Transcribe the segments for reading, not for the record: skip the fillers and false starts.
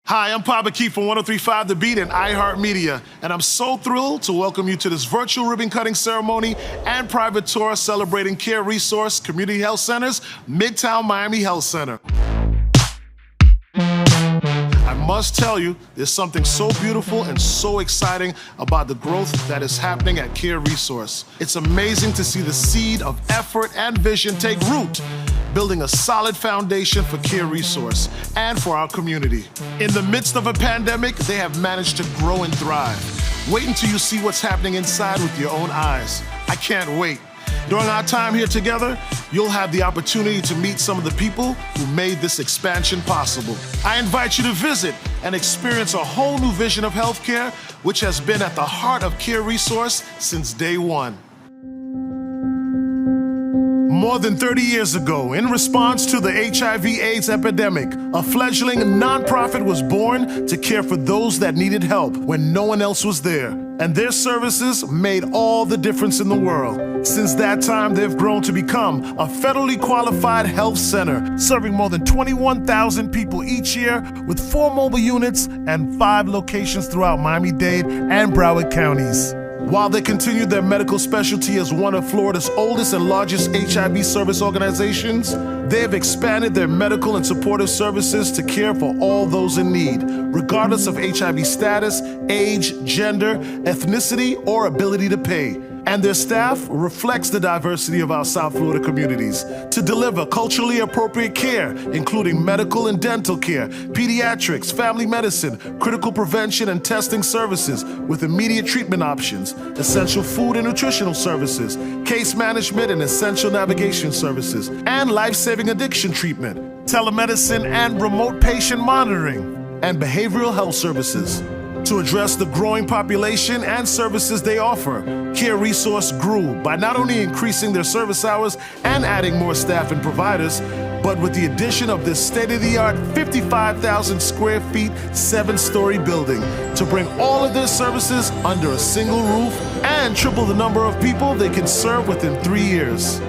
Hi, I'm Papa Keith from 103.5 The Beat and iHeartMedia, and I'm so thrilled to welcome you to this virtual ribbon cutting ceremony and private tour celebrating Care Resource Community Health Center's Midtown Miami Health Center. I must tell you, there's something so beautiful and so exciting about the growth that is happening at Care Resource. It's amazing to see the seed of effort and vision take root, building a solid foundation for Care Resource and for our community. In the midst of a pandemic, they have managed to grow and thrive. Wait until you see what's happening inside with your own eyes. I can't wait. During our time here together, you'll have the opportunity to meet some of the people who made this expansion possible. I invite you to visit and experience a whole new vision of healthcare, which has been at the heart of Care Resource since day one. More than 30 years ago, in response to the HIV/AIDS epidemic, a fledgling nonprofit was born to care for those that needed help when no one else was there. And their services made all the difference in the world. Since that time, they've grown to become a federally qualified health center, serving more than 21,000 people each year with 4 mobile units and 5 locations throughout Miami-Dade and Broward counties. While they continued their medical specialty as one of Florida's oldest and largest HIV service organizations, they have expanded their medical and supportive services to care for all those in need, regardless of HIV status, age, gender, ethnicity, or ability to pay. And their staff reflects the diversity of our South Florida communities to deliver culturally appropriate care, including medical and dental care, pediatrics, family medicine, critical prevention and testing services with immediate treatment options, essential food and nutritional services, case management and essential navigation services, and life-saving addiction treatment, telemedicine and remote patient monitoring, and behavioral health services. To address the growing population and services they offer, Care Resource grew by not only increasing their service hours and adding more staff and providers, but with the addition of this state-of-the-art 55,000 square feet, 7-story building to bring all of their services under a single roof and triple the number of people they can serve within 3 years.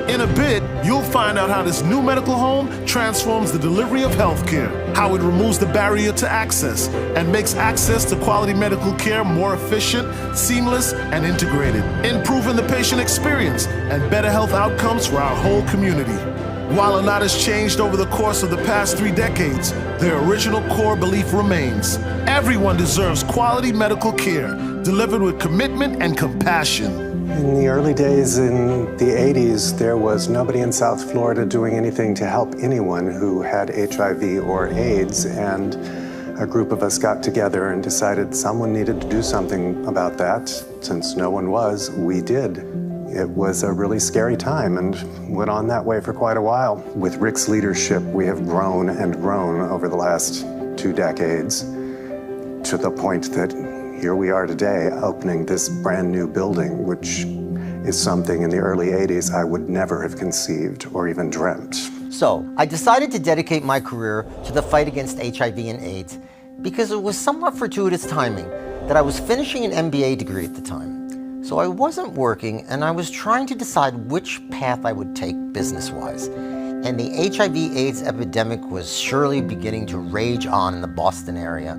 In a bit, you'll find out how this new medical home transforms the delivery of healthcare, how it removes the barrier to access and makes access to quality medical care more efficient, seamless, and integrated, improving the patient experience and better health outcomes for our whole community. While a lot has changed over the course of the past 3 decades, their original core belief remains. Everyone deserves quality medical care, delivered with commitment and compassion. In the early days in the 80s, there was nobody in South Florida doing anything to help anyone who had HIV or AIDS, and a group of us got together and decided someone needed to do something about that. Since no one was, we did. It was a really scary time and went on that way for quite a while. With Rick's leadership, we have grown and grown over the last 2 decades to the point that here we are today, opening this brand new building, which is something in the early 80s I would never have conceived or even dreamt. So, I decided to dedicate my career to the fight against HIV and AIDS because it was somewhat fortuitous timing that I was finishing an MBA degree at the time. So I wasn't working and I was trying to decide which path I would take business-wise. And the HIV/AIDS epidemic was surely beginning to rage on in the Boston area.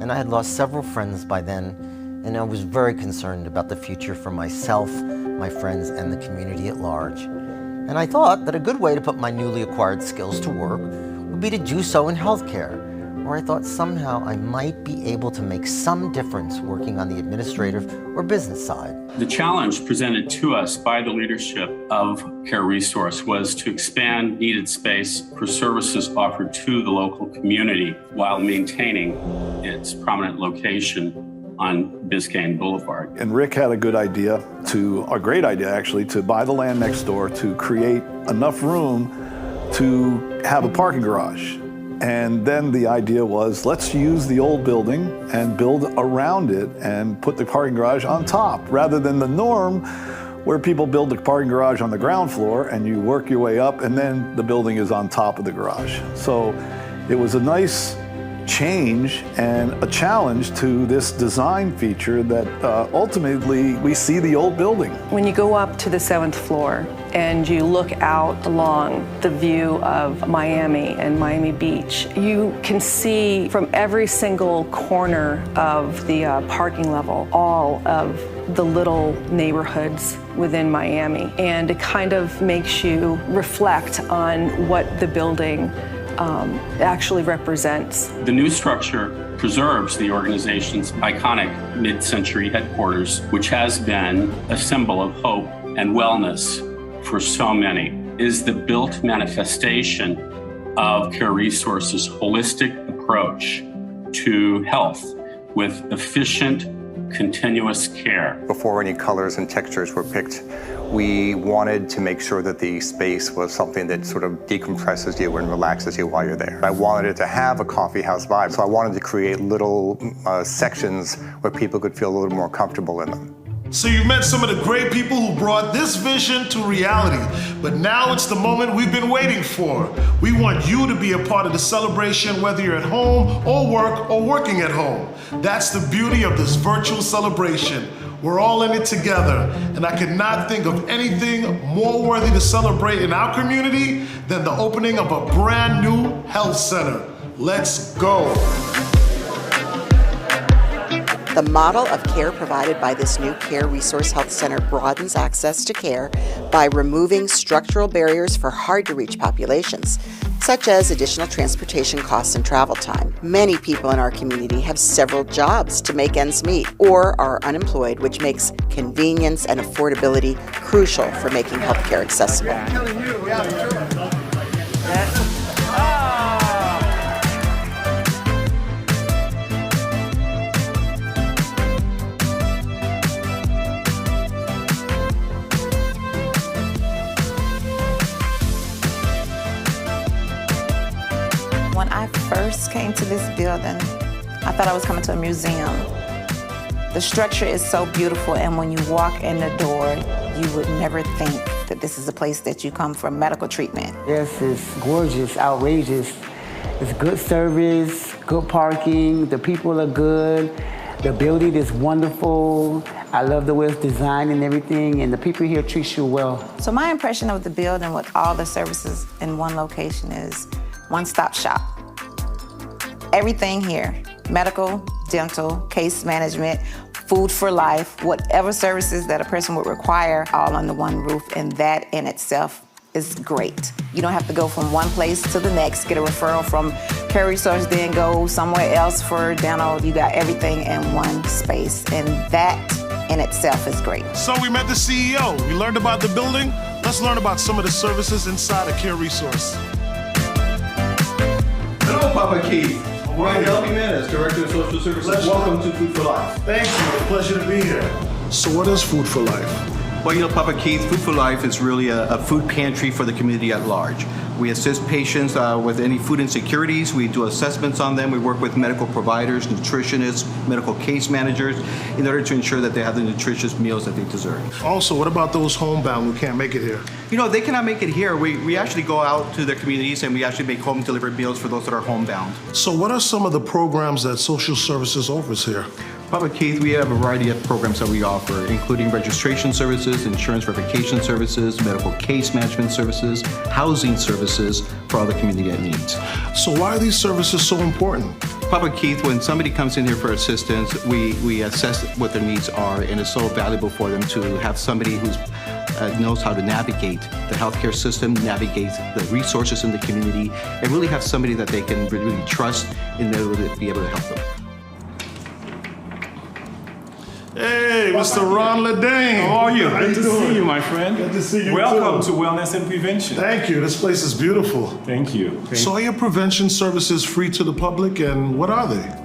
And I had lost several friends by then, and I was very concerned about the future for myself, my friends, and the community at large. And I thought that a good way to put my newly acquired skills to work would be to do so in healthcare, where I thought somehow I might be able to make some difference working on the administrative or business side. The challenge presented to us by the leadership of Care Resource was to expand needed space for services offered to the local community while maintaining its prominent location on Biscayne Boulevard. And Rick had a great idea actually, to buy the land next door to create enough room to have a parking garage. And then the idea was, let's use the old building and build around it and put the parking garage on top, rather than the norm where people build the parking garage on the ground floor and you work your way up and then the building is on top of the garage. So it was a nice change and a challenge to this design feature that ultimately we see the old building. When you go up to the 7th floor and you look out along the view of Miami and Miami Beach, you can see from every single corner of the parking level all of the little neighborhoods within Miami. And it kind of makes you reflect on what the building actually represents. The new structure preserves the organization's iconic mid-century headquarters, which has been a symbol of hope and wellness for so many. It is the built manifestation of Care Resources' holistic approach to health with efficient, continuous care. Before any colors and textures were picked, we wanted to make sure that the space was something that sort of decompresses you and relaxes you while you're there. I wanted it to have a coffee house vibe, so I wanted to create little sections where people could feel a little more comfortable in them. So you've met some of the great people who brought this vision to reality, but now it's the moment we've been waiting for. We want you to be a part of the celebration, whether you're at home or work or working at home. That's the beauty of this virtual celebration. We're all in it together, and I could not think of anything more worthy to celebrate in our community than the opening of a brand new health center. Let's go. The model of care provided by this new Care Resource Health Center broadens access to care by removing structural barriers for hard-to-reach populations, such as additional transportation costs and travel time. Many people in our community have several jobs to make ends meet or are unemployed, which makes convenience and affordability crucial for making healthcare accessible. When I first came to this building, I thought I was coming to a museum. The structure is so beautiful, and when you walk in the door, you would never think that this is a place that you come for medical treatment. Yes, it's gorgeous, outrageous. It's good service, good parking, the people are good, the building is wonderful. I love the way it's designed and everything, and the people here treat you well. So my impression of the building with all the services in one location is one-stop shop. Everything here, medical, dental, case management, food for life, whatever services that a person would require, all under one roof, and that in itself is great. You don't have to go from one place to the next, get a referral from Care Resource, then go somewhere else for dental. You got everything in one space, and that in itself is great. So we met the CEO, we learned about the building. Let's learn about some of the services inside of Care Resource. Hello, Papa Keith. Ryan Jimenez, Director of Social Services. Welcome to Food for Life. Thank you, a pleasure to be here. So what is Food for Life? Well, you know, Papa Keith, Food for Life is really a food pantry for the community at large. We assist patients with any food insecurities. We do assessments on them. We work with medical providers, nutritionists, medical case managers in order to ensure that they have the nutritious meals that they deserve. Also, what about those homebound who can't make it here? You know, they cannot make it here. We actually go out to their communities and we actually make home delivered meals for those that are homebound. So what are some of the programs that social services offers here? Papa Keith, we have a variety of programs that we offer, including registration services, insurance verification services, medical case management services, housing services for all the community that needs. So why are these services so important? Papa Keith, when somebody comes in here for assistance, we assess what their needs are, and it's so valuable for them to have somebody who knows how to navigate the healthcare system, navigate the resources in the community, and really have somebody that they can really trust in order to be able to help them. Hey, Mr. Ron Ledane. How are you? Good to see you, my friend. Good to see you. Welcome too. to Wellness and Prevention. Thank you. This place is beautiful. Thank you. So are your prevention services free to the public, and what are they?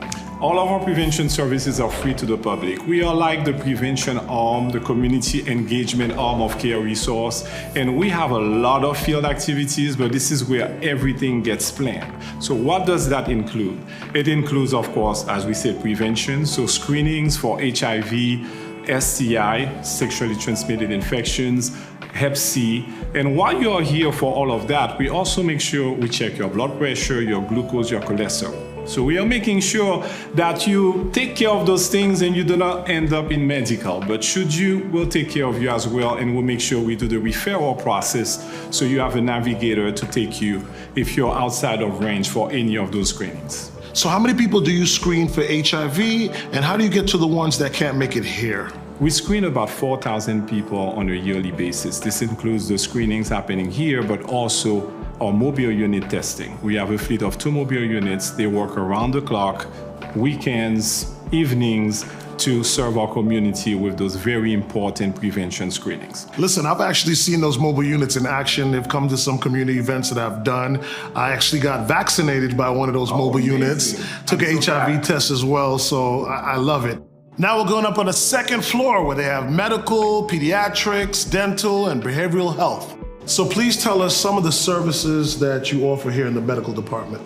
All of our prevention services are free to the public. We are like the prevention arm, the community engagement arm of Care Resource, and we have a lot of field activities, but this is where everything gets planned. So what does that include? It includes, of course, as we said, prevention, so screenings for HIV, STI, sexually transmitted infections, Hep C, and while you are here for all of that, we also make sure we check your blood pressure, your glucose, your cholesterol. So we are making sure that you take care of those things and you do not end up in medical. But should you, we'll take care of you as well, and we'll make sure we do the referral process so you have a navigator to take you if you're outside of range for any of those screenings. So how many people do you screen for HIV, and how do you get to the ones that can't make it here? We screen about 4,000 people on a yearly basis. This includes the screenings happening here, but also our mobile unit testing. We have a fleet of 2 mobile units. They work around the clock, weekends, evenings, to serve our community with those very important prevention screenings. Listen, I've actually seen those mobile units in action. They've come to some community events that I've done. I actually got vaccinated by one of those mobile units, took an HIV test as well, so I love it. Now we're going up on the second floor where they have medical, pediatrics, dental, and behavioral health. So please tell us some of the services that you offer here in the medical department.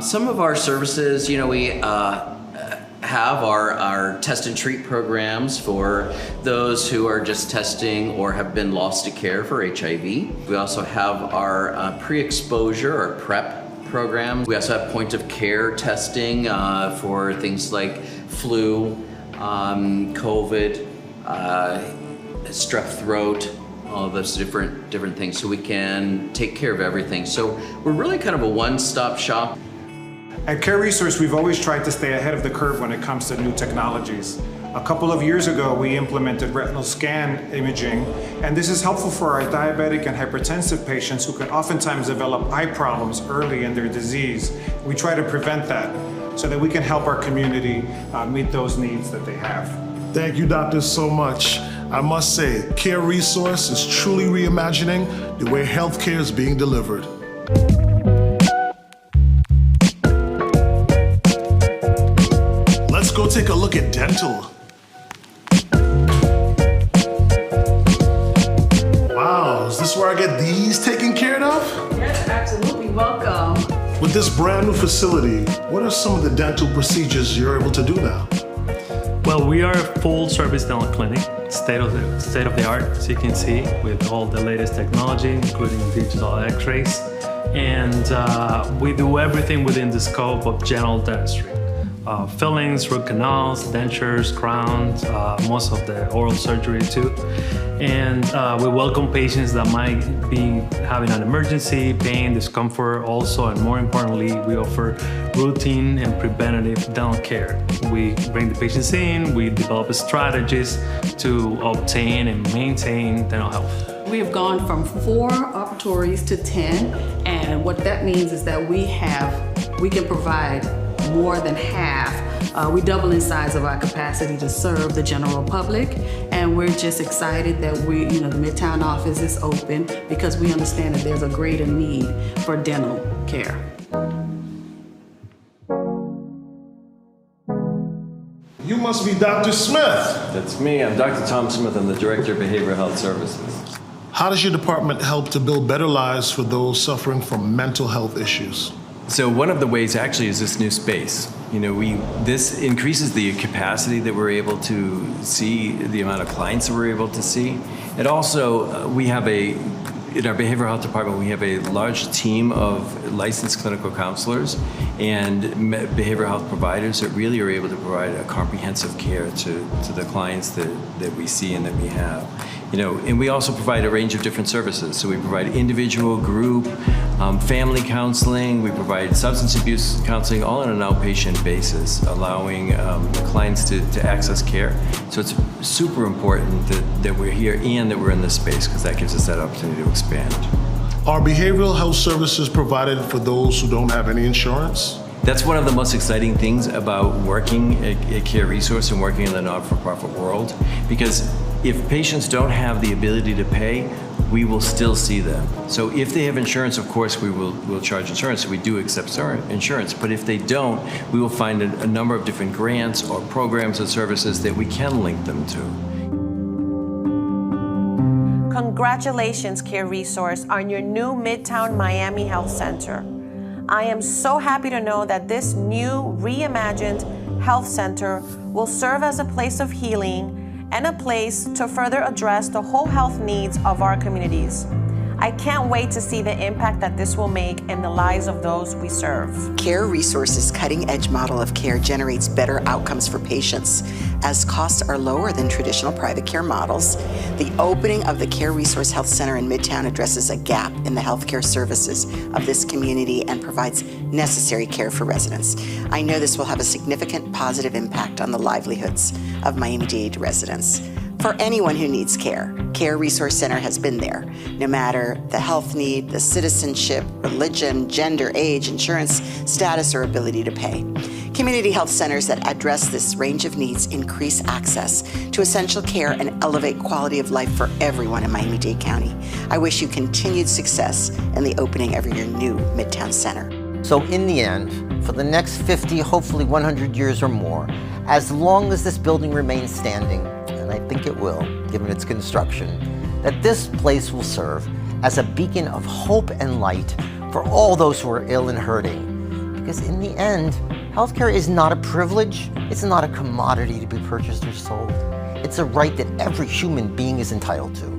Some of our services, we have our test and treat programs for those who are just testing or have been lost to care for HIV. We also have our pre-exposure or PrEP program. We also have point of care testing for things like flu, COVID, strep throat, all those different things, so we can take care of everything. So we're really kind of a one-stop shop. At Care Resource, we've always tried to stay ahead of the curve when it comes to new technologies. A couple of years ago, we implemented retinal scan imaging, and this is helpful for our diabetic and hypertensive patients who can oftentimes develop eye problems early in their disease. We try to prevent that so that we can help our community meet those needs that they have. Thank you, doctors, so much. I must say, Care Resource is truly reimagining the way healthcare is being delivered. Let's go take a look at dental. Wow, is this where I get these taken care of? Yes, absolutely. Welcome. With this brand new facility, what are some of the dental procedures you're able to do now? Well, we are a full-service dental clinic, state of the art, as you can see, with all the latest technology, including digital X-rays, and we do everything within the scope of general dentistry. Fillings, root canals, dentures, crowns, most of the oral surgery too. And we welcome patients that might be having an emergency, pain, discomfort also, and more importantly, we offer routine and preventative dental care. We bring the patients in, we develop strategies to obtain and maintain dental health. We have gone from 4 operatories to 10, and what that means is that we can provide more than half. We double in size of our capacity to serve the general public, and we're just excited that the Midtown office is open because we understand that there's a greater need for dental care. You must be Dr. Smith. That's me. I'm Dr. Tom Smith. I'm the Director of Behavioral Health Services. How does your department help to build better lives for those suffering from mental health issues? So one of the ways actually is this new space. This increases the capacity that we're able to see, the amount of clients that we're able to see. It also, in our behavioral health department, we have a large team of licensed clinical counselors and behavioral health providers that really are able to provide a comprehensive care to the clients that we see and that we have. And we also provide a range of different services. So we provide individual, group, family counseling, we provide substance abuse counseling, all on an outpatient basis, allowing clients to access care. So it's super important that we're here and that we're in this space, because that gives us that opportunity to expand. Are behavioral health services provided for those who don't have any insurance? That's one of the most exciting things about working at Care Resource and working in the not-for-profit world, because if patients don't have the ability to pay, we will still see them. So if they have insurance, of course, we'll charge insurance. We do accept insurance. But if they don't, we will find a number of different grants or programs and services that we can link them to. Congratulations, Care Resource, on your new Midtown Miami Health Center. I am so happy to know that this new reimagined health center will serve as a place of healing and a place to further address the whole health needs of our communities. I can't wait to see the impact that this will make in the lives of those we serve. Care Resources' cutting-edge model of care generates better outcomes for patients, as costs are lower than traditional private care models. The opening of the Care Resource Health Center in Midtown addresses a gap in the healthcare services of this community and provides necessary care for residents. I know this will have a significant positive impact on the livelihoods of Miami-Dade residents. For anyone who needs care, Care Resource Center has been there, no matter the health need, the citizenship, religion, gender, age, insurance, status, or ability to pay. Community health centers that address this range of needs increase access to essential care and elevate quality of life for everyone in Miami-Dade County. I wish you continued success in the opening of your new Midtown Center. So in the end, for the next 50, hopefully 100 years or more, as long as this building remains standing, and I think it will, given its construction, that this place will serve as a beacon of hope and light for all those who are ill and hurting. Because in the end, healthcare is not a privilege, it's not a commodity to be purchased or sold. It's a right that every human being is entitled to.